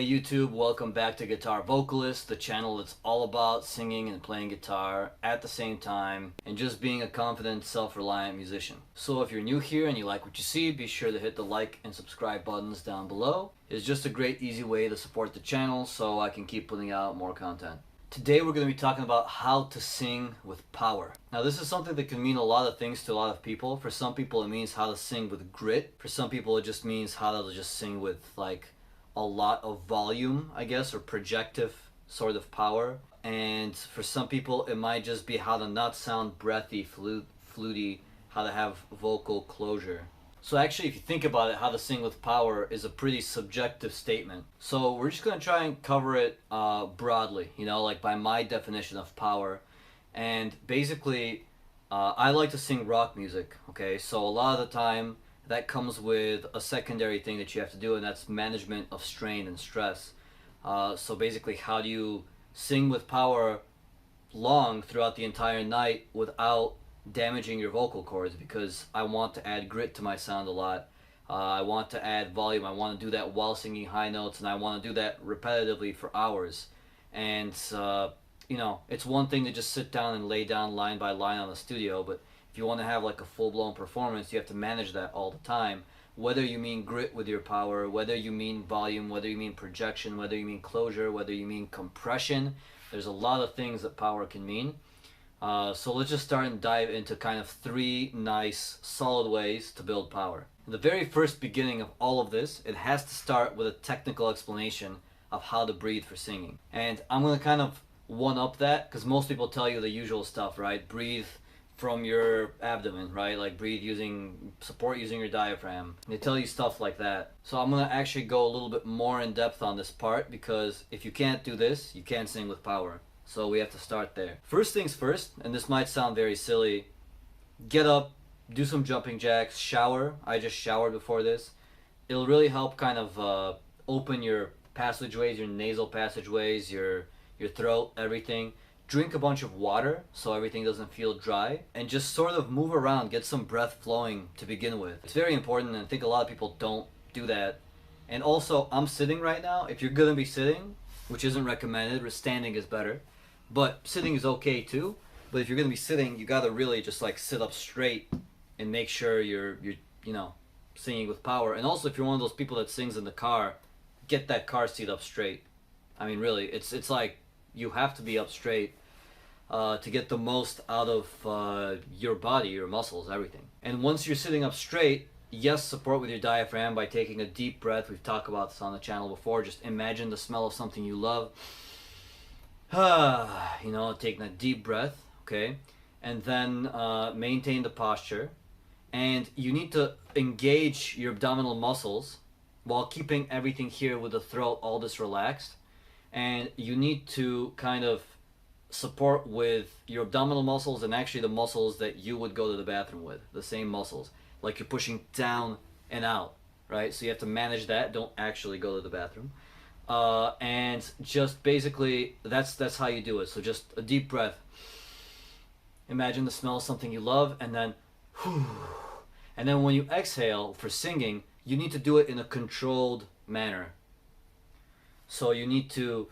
Hey YouTube, welcome back to Guitar Vocalist, the channel that's all about singing and playing guitar at the same time and just being a confident, self-reliant musician. So if you're new here and you like what you see, be sure to hit the like and subscribe buttons down below. It's just a great easy way to support the channel so I can keep putting out more content. Today we're going to be talking about how to sing with power. Now this is something that can mean a lot of things to a lot of people. For some people it means how to sing with grit. For some people it just means how to just sing with like a lot of volume, I guess, or projective sort of power. And for some people it might just be how to not sound breathy, fluty, how to have vocal closure. So actually, if you think about it, how to sing with power is a pretty subjective statement. So we're just going to try and cover it broadly, you know, like by my definition of power. And basically, I like to sing rock music, okay? So a lot of the time, that comes with a secondary thing that you have to do, and that's management of strain and stress. So basically, how do you sing with power long throughout the entire night without damaging your vocal cords? Because I want to add grit to my sound a lot. I want to add volume. I want to do that while singing high notes, and I want to do that repetitively for hours. And you know, it's one thing to just sit down and lay down line by line on the studio, but if you want to have like a full-blown performance, you have to manage that all the time. Whether you mean grit with your power, whether you mean volume, whether you mean projection, whether you mean closure, whether you mean compression, there's a lot of things that power can mean. So let's just start and dive into kind of three nice, solid ways to build power. In the very first beginning of all of this, it has to start with a technical explanation of how to breathe for singing. And I'm going to kind of one-up that, because most people tell you the usual stuff, right? Breathe from your abdomen, right? Like breathe using support using your diaphragm. They tell you stuff like that. So I'm gonna actually go a little bit more in depth on this part, because if you can't do this, you can't sing with power. So we have to start there. First things first, and this might sound very silly, get up, do some jumping jacks, shower. I just showered before this. It'll really help kind of open your passageways, your nasal passageways, your throat, everything. Drink a bunch of water so everything doesn't feel dry, and just sort of move around, get some breath flowing to begin with. It's very important, and I think a lot of people don't do that. And also, I'm sitting right now. If you're gonna be sitting, which isn't recommended, standing is better, but sitting is okay too. But if you're gonna be sitting, you gotta really just like sit up straight and make sure you're you know, singing with power. And also, if you're one of those people that sings in the car, get that car seat up straight. I mean, really, it's like you have to be up straight to get the most out of your body, your muscles, everything. And once you're sitting up straight, yes, support with your diaphragm by taking a deep breath. We've talked about this on the channel before. Just imagine the smell of something you love. You know, taking a deep breath, okay? And then maintain the posture. And you need to engage your abdominal muscles while keeping everything here with the throat all this relaxed. And you need to kind of support with your abdominal muscles and actually the muscles that you would go to the bathroom with, the same muscles, like you're pushing down and out, right? So you have to manage that. Don't actually go to the bathroom, and just basically that's how you do it. So just a deep breath, imagine the smell of something you love, and then whew. And then when you exhale for singing, you need to do it in a controlled manner. So you need to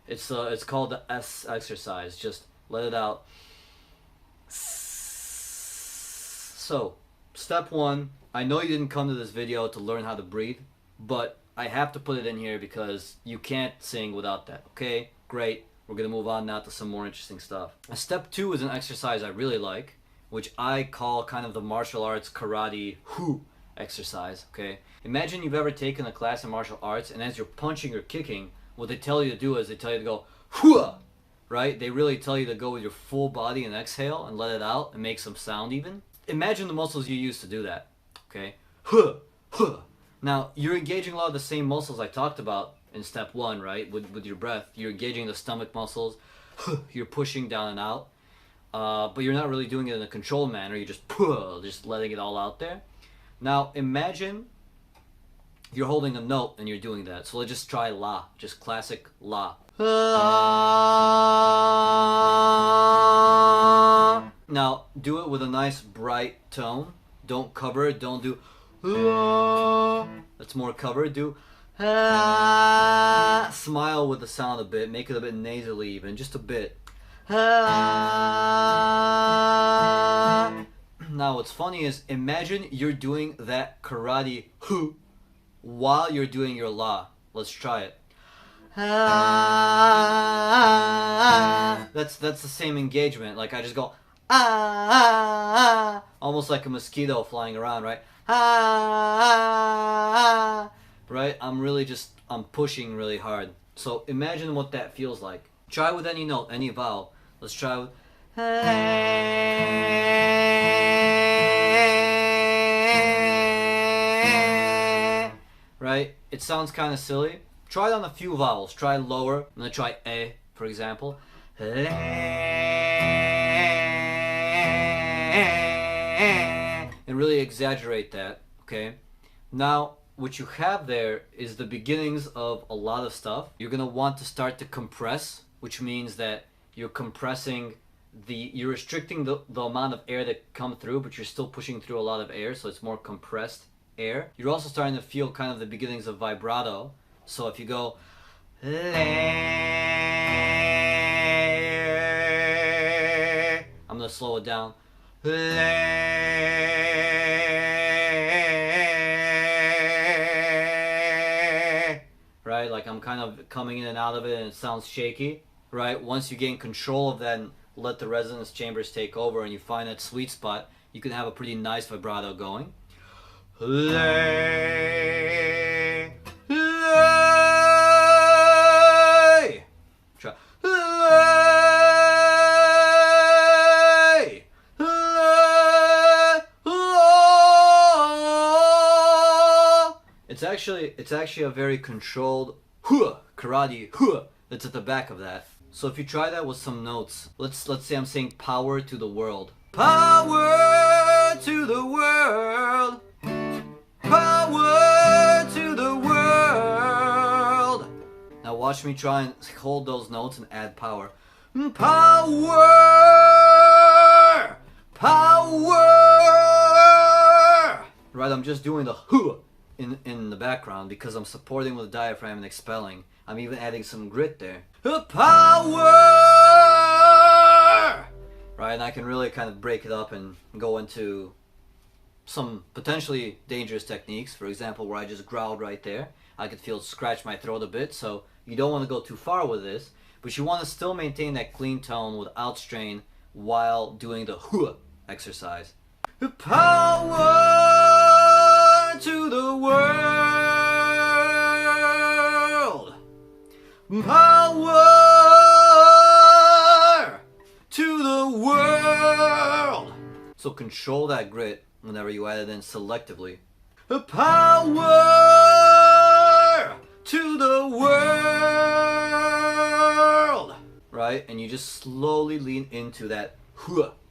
it's called the S exercise. Just let it out. So, step one, I know you didn't come to this video to learn how to breathe, but I have to put it in here because you can't sing without that, okay? Great. We're going to move on now to some more interesting stuff. Step two is an exercise I really like, which I call kind of the martial arts karate whoo exercise, okay? Imagine you've ever taken a class in martial arts, and as you're punching or kicking, what they tell you to do is they tell you to go hua, right? They really tell you to go with your full body and exhale and let it out and make some sound even. Imagine the muscles you use to do that, okay? Hua, hua. Now, you're engaging a lot of the same muscles I talked about in step one, right? With your breath, you're engaging the stomach muscles, you're pushing down and out, but you're not really doing it in a controlled manner. You're just letting it all out there. Now, imagine you're holding a note and you're doing that. So let's just try la, just classic la. Now, do it with a nice bright tone. Don't cover it. Don't do ah. That's more covered. Do ah. Smile with the sound a bit. Make it a bit nasally even. Just a bit. Ah. Now what's funny is imagine you're doing that karate hu while you're doing your la. Let's try it. Ah. That's the same engagement. Like I just go ah, almost like a mosquito flying around, right? Ah, right? I'm pushing really hard. So imagine what that feels like. Try with any note, any vowel. Let's try with right? It sounds kind of silly. Try it on a few vowels. Try lower. I'm gonna try a, for example. And really exaggerate that, okay? Now, what you have there is the beginnings of a lot of stuff. You're gonna want to start to compress, which means that you're compressing you're restricting the amount of air that come through, but you're still pushing through a lot of air, so it's more compressed air. You're also starting to feel kind of the beginnings of vibrato. So if you go I'm gonna slow it down. Right, like I'm kind of coming in and out of it and it sounds shaky. Right, once you gain control of that and let the resonance chambers take over and you find that sweet spot, you can have a pretty nice vibrato going. Try. It's actually a very controlled karate that's at the back of that. So if you try that with some notes, let's say I'm saying power to the world. Power to the world. Power to the world. Now watch me try and hold those notes and add power. Power. Power. Right, I'm just doing the in the background because I'm supporting with the diaphragm and expelling. I'm even adding some grit there. Power! Right, and I can really kind of break it up and go into some potentially dangerous techniques. For example, where I just growled right there. I could scratch my throat a bit, so you don't want to go too far with this, but you want to still maintain that clean tone without strain while doing the exercise. Power to the world. Power to the world. So control that grit whenever you add it in selectively. Power to the world. Right? And you just slowly lean into that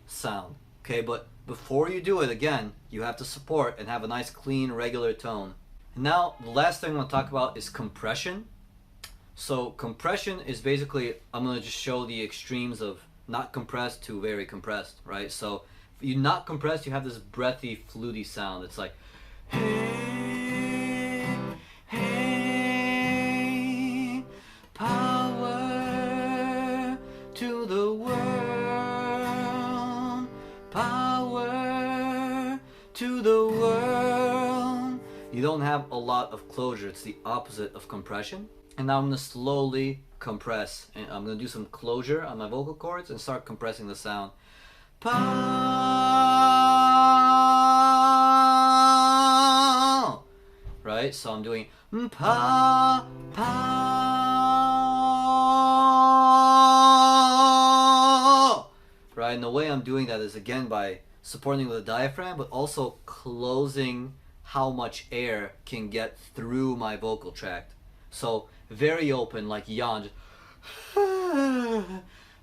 sound. Okay, but before you do it, again, you have to support and have a nice, clean, regular tone. And now, the last thing I want to talk about is compression. So compression is basically, I'm going to just show the extremes of not compressed to very compressed, right? So if you're not compressed, you have this breathy, fluty sound. It's like, hey, hey, power to the world, power to the world. You don't have a lot of closure. It's the opposite of compression. And now I'm going to slowly compress. And I'm going to do some closure on my vocal cords and start compressing the sound. Pa. Right? So I'm doing pa, pa. Right? And the way I'm doing that is again by supporting with the diaphragm, but also closing how much air can get through my vocal tract. So very open, like yawn,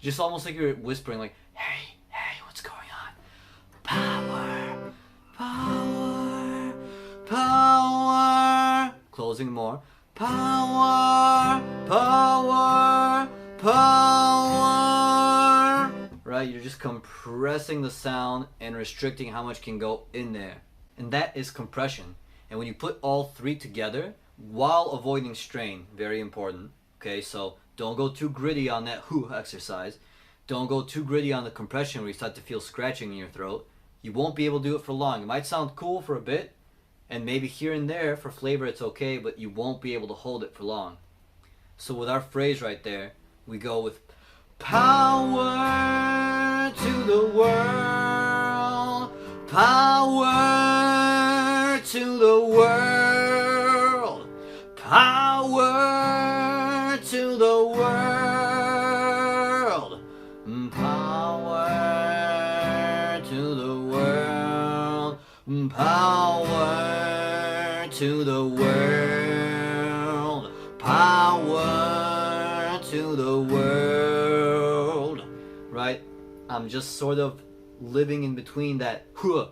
just almost like you're whispering, like, hey, hey, what's going on? Power, power, power. Closing more. Power, power, power. Right? right? You're just compressing the sound and restricting how much can go in there. And that is compression. And when you put all three together while avoiding strain, very important. Okay, so don't go too gritty on that whew exercise. Don't go too gritty on the compression where you start to feel scratching in your throat. You won't be able to do it for long. It might sound cool for a bit, and maybe here and there for flavor it's okay, but you won't be able to hold it for long. So with our phrase right there, we go with power to the world, power to the world, power to the world, power to the world, power to the world, power to the world. Right? I'm just sort of living in between that huh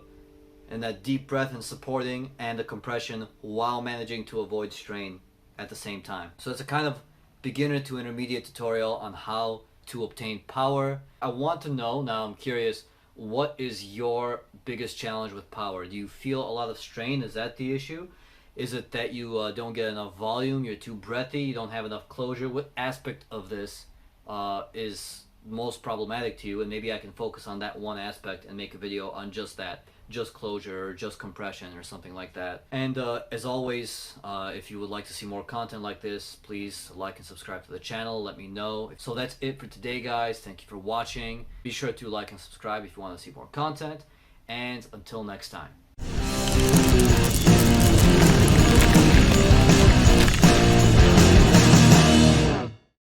and that deep breath and supporting and the compression while managing to avoid strain at the same time. So it's a kind of beginner to intermediate tutorial on how to obtain power. I want to know, now I'm curious, what is your biggest challenge with power? Do you feel a lot of strain? Is that the issue? Is it that you don't get enough volume, you're too breathy, you don't have enough closure? What aspect of this is most problematic to you? And maybe I can focus on that one aspect and make a video on just that, just closure or just compression or something like that. And as always, if you would like to see more content like this, please like and subscribe to the channel. Let me know. So that's it for today, guys. Thank you for watching. Be sure to like and subscribe if you want to see more content. And until next time.